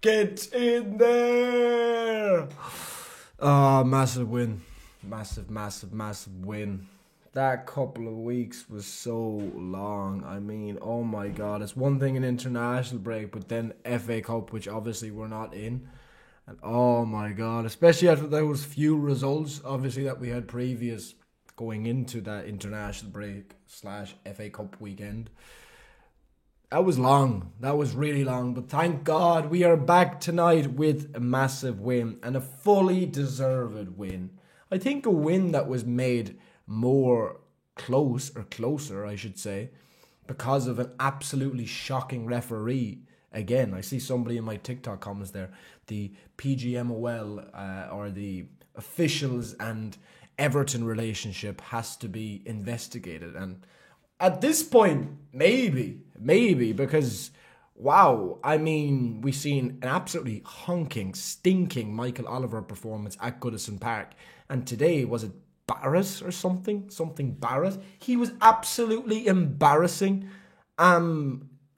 Get in there! Oh, massive win. Massive win. That couple of weeks was so long. I mean, oh my god. It's one thing an international break, but then FA Cup, which obviously we're not in. And oh my god, especially after those few results, obviously, that we had previous going into that international break slash FA Cup weekend. That was long. That was really long. But thank God we are back tonight with a massive win and a fully deserved win. I think a win that was made more closer, I should say, because of an absolutely shocking referee. Again, I see somebody in my TikTok comments there. The PGMOL or the officials and Everton relationship has to be investigated. And at this point, maybe, because wow, I mean, we've seen an absolutely honking, stinking Michael Oliver performance at Goodison Park, and today was it Barrett or something Barrett? He was absolutely embarrassing.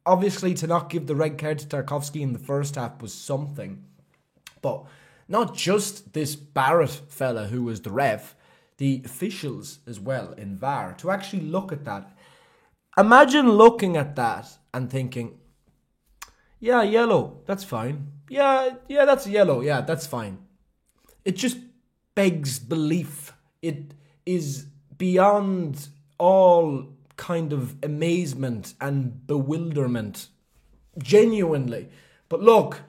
Obviously, to not give the red card to Tarkowski in the first half was something, but not just this Barrett fella who was the ref, the officials as well in VAR to actually look at that. Imagine looking at that and thinking, yeah, yellow, that's fine. Yeah, that's yellow. Yeah, that's fine. It just begs belief. It is beyond all kind of amazement and bewilderment. Genuinely. But look,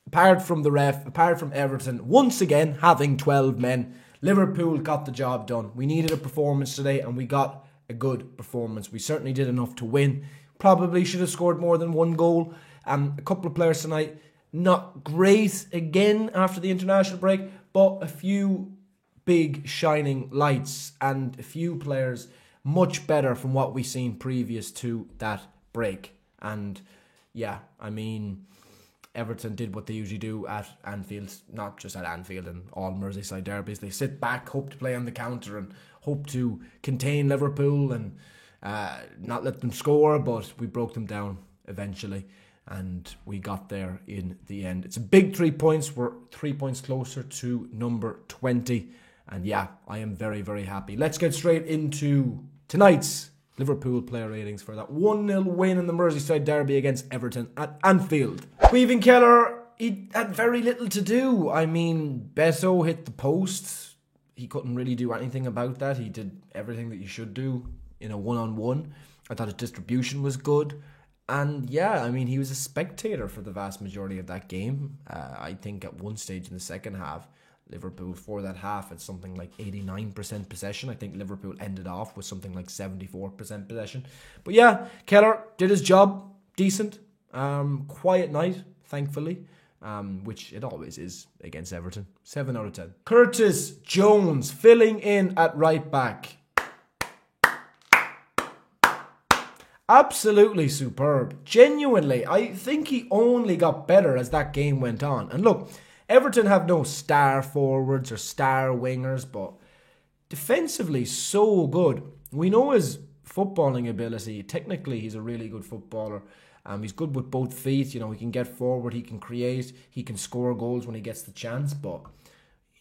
apart from the ref, apart from Everton, once again having 12 men, Liverpool got the job done. We needed a performance today and we got a good performance. We certainly did enough to win. Probably should have scored more than one goal. A couple of players tonight, not great again after the international break, but a few big shining lights and a few players much better from what we've seen previous to that break. And yeah, I mean, Everton did what they usually do at Anfield, not just at Anfield and all Merseyside derbies. They sit back, hope to play on the counter and hope to contain Liverpool and not let them score, but we broke them down eventually and we got there in the end. It's a big 3 points. We're 3 points closer to number 20. And yeah, I am very, very happy. Let's get straight into tonight's Liverpool player ratings for that 1-0 win in the Merseyside derby against Everton at Anfield. Caoimhín Kelleher, he had very little to do. I mean, Beto hit the post. He couldn't really do anything about that. He did everything that you should do in a one-on-one. I thought his distribution was good. And yeah, I mean, he was a spectator for the vast majority of that game. I think at one stage in the second half, Liverpool for that half had something like 89% possession. I think Liverpool ended off with something like 74% possession. But yeah, Kelleher did his job. Decent. Quiet night, thankfully. Which it always is against Everton. 7 out of 10. Curtis Jones filling in at right back. Absolutely superb. Genuinely, I think he only got better as that game went on. And look, Everton have no star forwards or star wingers, but defensively so good. We know his footballing ability. Technically, he's a really good footballer. He's good with both feet. You know, he can get forward, he can create, he can score goals when he gets the chance. But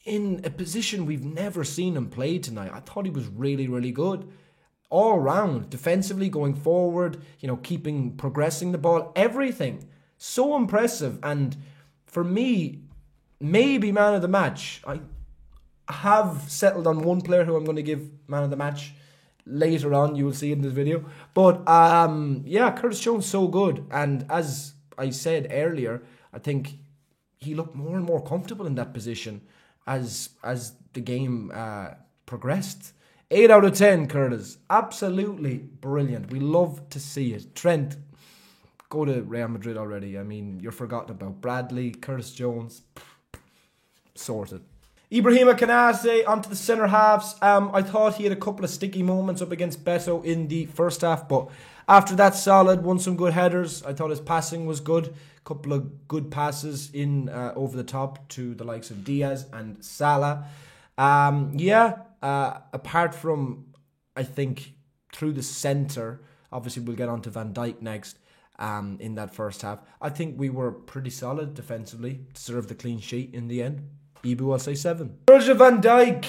in a position we've never seen him play tonight, I thought he was really, really good. All round, defensively, going forward, you know, progressing the ball, everything. So impressive. And for me, maybe man of the match. I have settled on one player who I'm going to give man of the match later on. You will see in this video. But yeah, Curtis Jones so good. And as I said earlier, I think he looked more and more comfortable in that position as the game progressed. 8 out of 10, Curtis. Absolutely brilliant. We love to see it. Trent, go to Real Madrid already. I mean, you're forgotten about. Bradley, Curtis Jones, sorted. Ibrahima Kanate onto the centre halves. I thought he had a couple of sticky moments up against Beto in the first half, but after that, solid. Won some good headers. I thought his passing was good. A couple of good passes in over the top to the likes of Diaz and Salah. Apart from, I think, through the centre, obviously we'll get on to Van Dijk next. in that first half. I think we were pretty solid defensively, deserved the clean sheet in the end. Ibu, I'll say 7. Virgil van Dijk.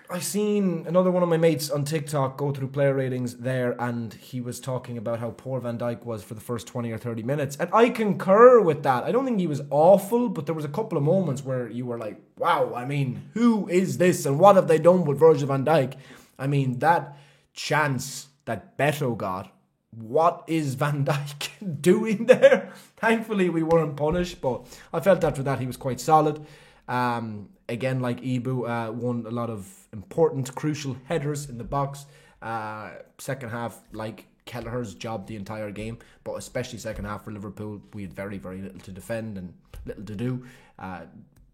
I seen another one of my mates on TikTok go through player ratings there, and he was talking about how poor Van Dijk was for the first 20 or 30 minutes. And I concur with that. I don't think he was awful, but there was a couple of moments where you were like, wow, I mean, who is this and what have they done with Virgil van Dijk? I mean, that chance that Beto got, what is Van Dijk doing there? Thankfully, we weren't punished, but I felt after that he was quite solid. Again, like Ibu, won a lot of important, crucial headers in the box. Second half, like Kelleher's job the entire game, but especially second half for Liverpool, we had very, very little to defend and little to do.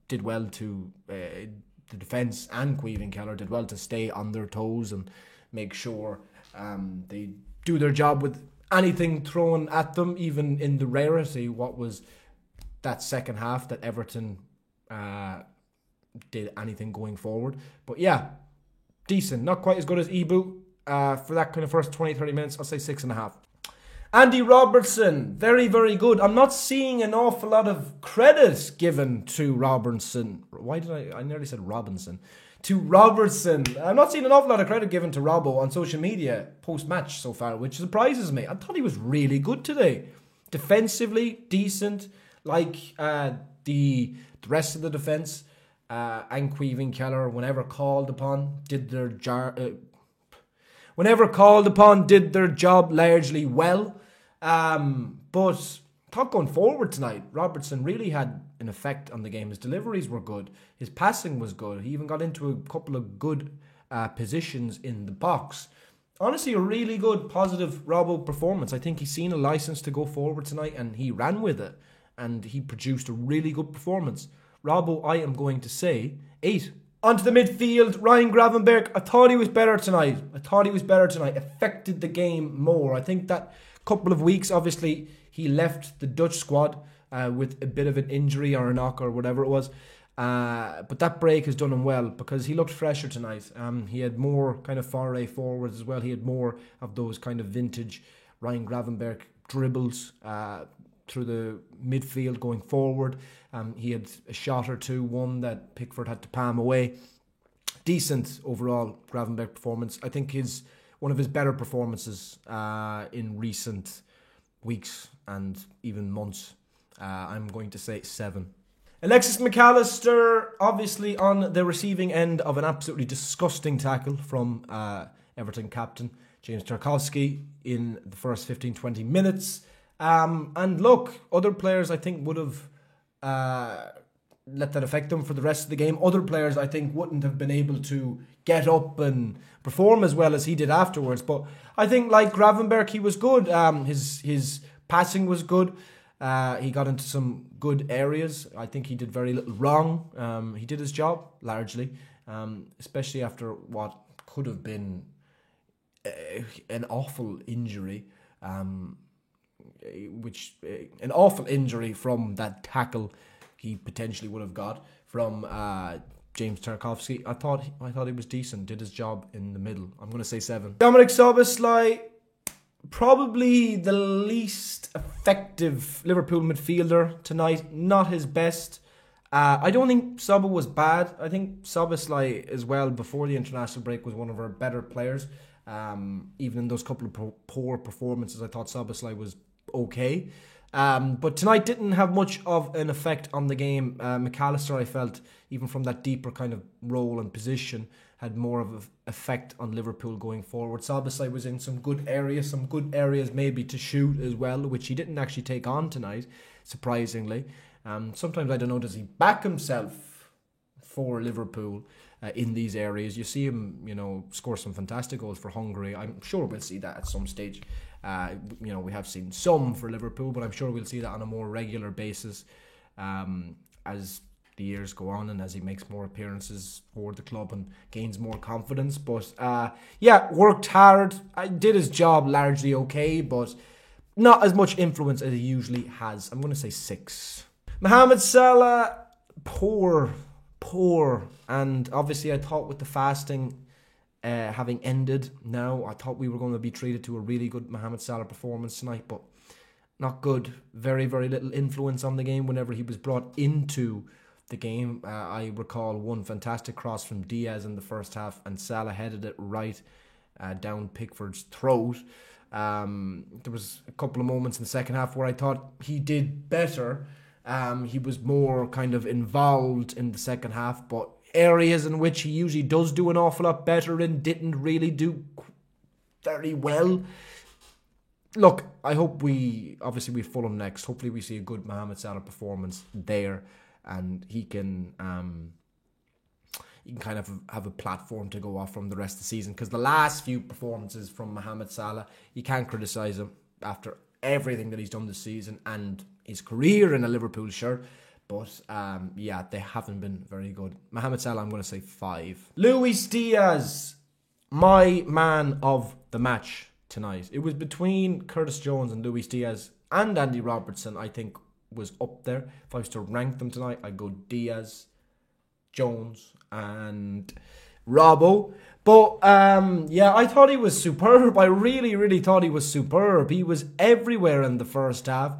Did well to the defence, and Caoimhín Kelleher did well to stay on their toes and make sure they do their job with anything thrown at them, even in the rarity what was that second half that Everton did anything going forward. But yeah, decent. Not quite as good as Ibu. For that kind of first 20-30 minutes, I'll say 6.5. Andy Robertson, very, very good. I'm not seeing an awful lot of credit given to Robertson. Why did I nearly said Robinson. To Robertson. I'm not seeing an awful lot of credit given to Robbo on social media post-match so far, which surprises me. I thought he was really good today. Defensively, decent. Like the rest of the defence. And Caoimhín Kelleher, whenever called upon, did their job largely well. But I thought going forward tonight, Robertson really had an effect on the game. His deliveries were good. His passing was good. He even got into a couple of good positions in the box. Honestly, a really good, positive Robbo performance. I think he's seen a license to go forward tonight, and he ran with it. And he produced a really good performance. Robbo, I am going to say 8. Onto the midfield, Ryan Gravenberch. I thought he was better tonight. Affected the game more. I think that couple of weeks, obviously, he left the Dutch squad with a bit of an injury or a knock or whatever it was. But that break has done him well because he looked fresher tonight. He had more kind of foray forwards as well. He had more of those kind of vintage Ryan Gravenberch dribbles through the midfield going forward. He had a shot or two, one that Pickford had to palm away. Decent overall Gravenberch performance. I think one of his better performances in recent weeks and even months. I'm going to say 7. Alexis McAllister, obviously on the receiving end of an absolutely disgusting tackle from Everton captain James Tarkowski in the first 15-20 minutes. And look, other players I think would have let that affect them for the rest of the game. Other players I think wouldn't have been able to get up and perform as well as he did afterwards. But I think like Gravenberch, he was good. His passing was good. He got into some good areas. I think he did very little wrong. He did his job largely, especially after what could have been an awful injury. An awful injury from that tackle he potentially would have got from James Tarkowski. I thought he was decent, did his job in the middle. I'm going to say 7. Dominic Szoboszlai, probably the least effective Liverpool midfielder tonight. Not his best. I don't think Sobo was bad. I think Szoboszlai as well before the international break was one of our better players. Even in those couple of poor performances, I thought Szoboszlai was okay. But tonight didn't have much of an effect on the game. McAllister, I felt, even from that deeper kind of role and position, had more of an effect on Liverpool going forward. Szoboszlai was in some good areas maybe to shoot as well, which he didn't actually take on tonight, surprisingly. Sometimes, I don't know, does he back himself for Liverpool in these areas? You see him, score some fantastic goals for Hungary. I'm sure we'll see that at some stage. We have seen some for Liverpool, but I'm sure we'll see that on a more regular basis as the years go on and as he makes more appearances for the club and gains more confidence. But worked hard. Did his job largely okay, but not as much influence as he usually has. I'm going to say 6. Mohamed Salah, poor. And obviously I thought with the fasting having ended now, I thought we were going to be treated to a really good Mohamed Salah performance tonight, but not good. Very, very little influence on the game whenever he was brought into the game. I recall one fantastic cross from Diaz in the first half, and Salah headed it right down Pickford's throat. There was a couple of moments in the second half where I thought he did better. He was more kind of involved in the second half, but areas in which he usually does do an awful lot better in didn't really do very well. Look, I hope we Fulham next. Hopefully we see a good Mohamed Salah performance there, and he can kind of have a platform to go off from the rest of the season, because the last few performances from Mohamed Salah, you can't criticise him after everything that he's done this season and his career in a Liverpool shirt. But they haven't been very good. Mohamed Salah, I'm going to say 5. Luis Diaz, my man of the match tonight. It was between Curtis Jones and Luis Diaz, and Andy Robertson, I think, was up there. If I was to rank them tonight, I'd go Diaz, Jones, and Robbo. But I thought he was superb. I really, really thought he was superb. He was everywhere in the first half.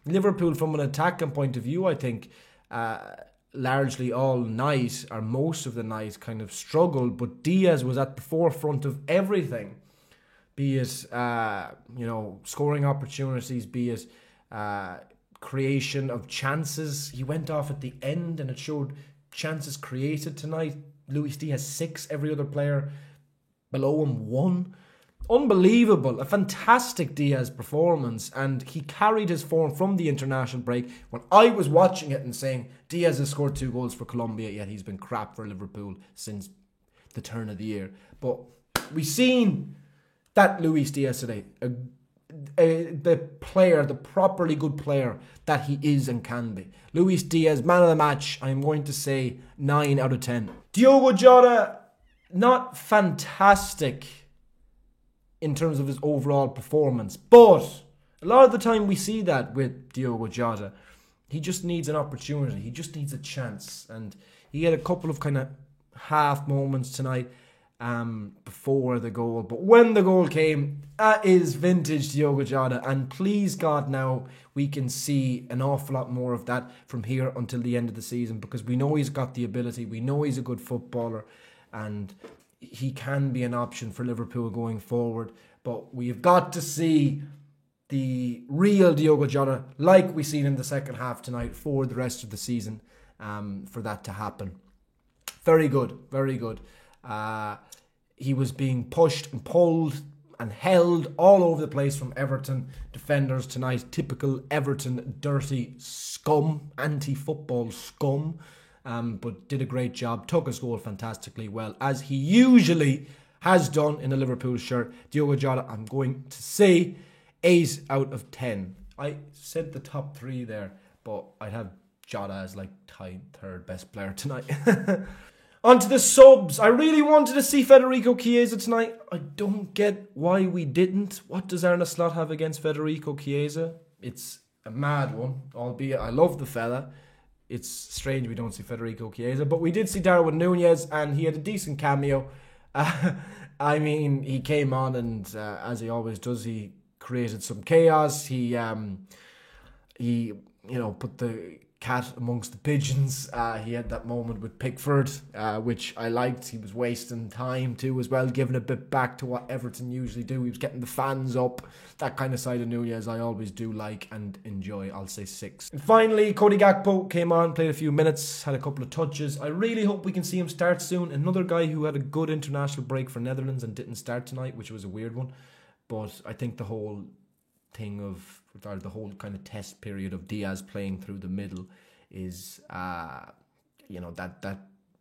Liverpool, from an attacking point of view, I think largely all night, or most of the night, kind of struggled. But Diaz was at the forefront of everything. Be it, scoring opportunities, be it creation of chances. He went off at the end and it showed chances created tonight. Luis Diaz 6, every other player below him 1. Unbelievable. A fantastic Diaz performance, and he carried his form from the international break when I was watching it and saying Diaz has scored 2 goals for Colombia, yet he's been crap for Liverpool since the turn of the year. But we've seen that Luis Diaz today, the player, the properly good player that he is and can be. Luis Diaz, man of the match, I'm going to say 9 out of 10. Diogo Jota, not fantastic in terms of his overall performance, but a lot of the time we see that with Diogo Jota. He just needs an opportunity. He just needs a chance. And he had a couple of kind of half moments tonight before the goal. But when the goal came, that is vintage Diogo Jota. And please God, now we can see an awful lot more of that from here until the end of the season, because we know he's got the ability. We know he's a good footballer, and he can be an option for Liverpool going forward. But we've got to see the real Diogo Jota, like we seen in the second half tonight, for the rest of the season, for that to happen. Very good, very good. He was being pushed and pulled and held all over the place from Everton defenders tonight. Typical Everton dirty scum, anti-football scum. But did a great job, took his goal fantastically well, as he usually has done in a Liverpool shirt. Diogo Jota, I'm going to say 8 out of 10. I said the top 3 there, but I'd have Jota as like tied 3rd best player tonight. On to the subs. I really wanted to see Federico Chiesa tonight. I don't get why we didn't. What does Arne Slot have against Federico Chiesa? It's a mad one, albeit I love the fella. It's strange we don't see Federico Chiesa, but we did see Darwin Núñez, and he had a decent cameo. I mean, he came on and, as he always does, he created some chaos. He put the cat amongst the pigeons. He had that moment with Pickford, which I liked. He was wasting time too as well, giving a bit back to what Everton usually do. He was getting the fans up. That kind of side of Núñez I always do like and enjoy. I'll say 6. And finally, Cody Gakpo came on, played a few minutes, had a couple of touches. I really hope we can see him start soon. Another guy who had a good international break for Netherlands and didn't start tonight, which was a weird one. But I think the whole thing of, or the whole kind of test period of Diaz playing through the middle is, that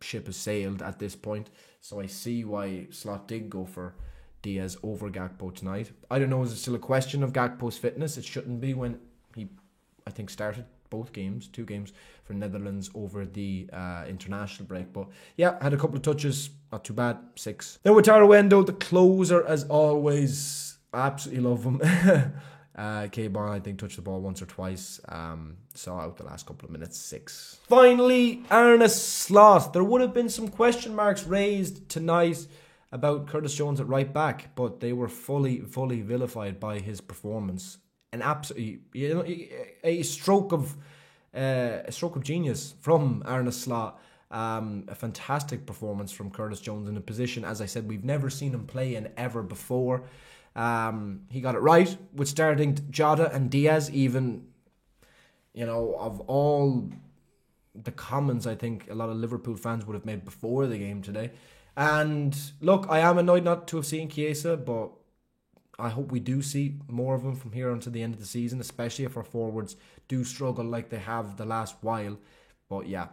ship has sailed at this point. So I see why Slot did go for Diaz over Gakpo tonight. I don't know, is it still a question of Gakpo's fitness? It shouldn't be, when he, I think, started both games, 2 games for Netherlands over the international break. But yeah, had a couple of touches, not too bad, 6. Then Wataru Endo, the closer as always. I absolutely love him. Came on, I think, touched the ball once or twice. Saw out the last couple of minutes, 6. Finally, Arne Slot. There would have been some question marks raised tonight about Curtis Jones at right back, but they were fully vilified by his performance. an absolutely, a stroke of genius from Arne Slot. A fantastic performance from Curtis Jones in a position, as I said, we've never seen him play in ever before. He got it right with starting Jota and Diaz, even, of all the comments I think a lot of Liverpool fans would have made before the game today. And look, I am annoyed not to have seen Chiesa, but I hope we do see more of him from here until the end of the season, especially if our forwards do struggle like they have the last while. But yeah,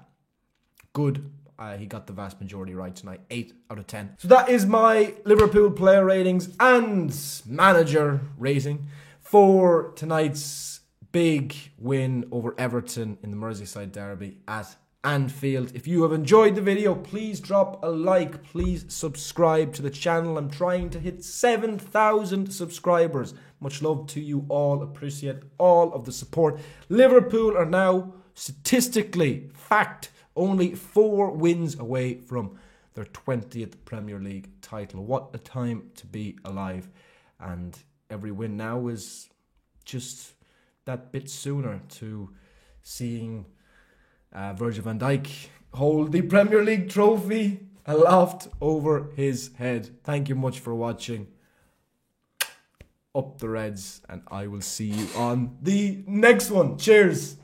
good. He got the vast majority right tonight. 8 out of 10. So that is my Liverpool player ratings and manager rating for tonight's big win over Everton in the Merseyside derby at Anfield. If you have enjoyed the video, please drop a like. Please subscribe to the channel. I'm trying to hit 7,000 subscribers. Much love to you all. Appreciate all of the support. Liverpool are now statistically, fact, only 4 wins away from their 20th Premier League title. What a time to be alive. And every win now is just that bit sooner to seeing Virgil van Dijk hold the Premier League trophy aloft over his head. Thank you much for watching. Up the Reds, and I will see you on the next one. Cheers.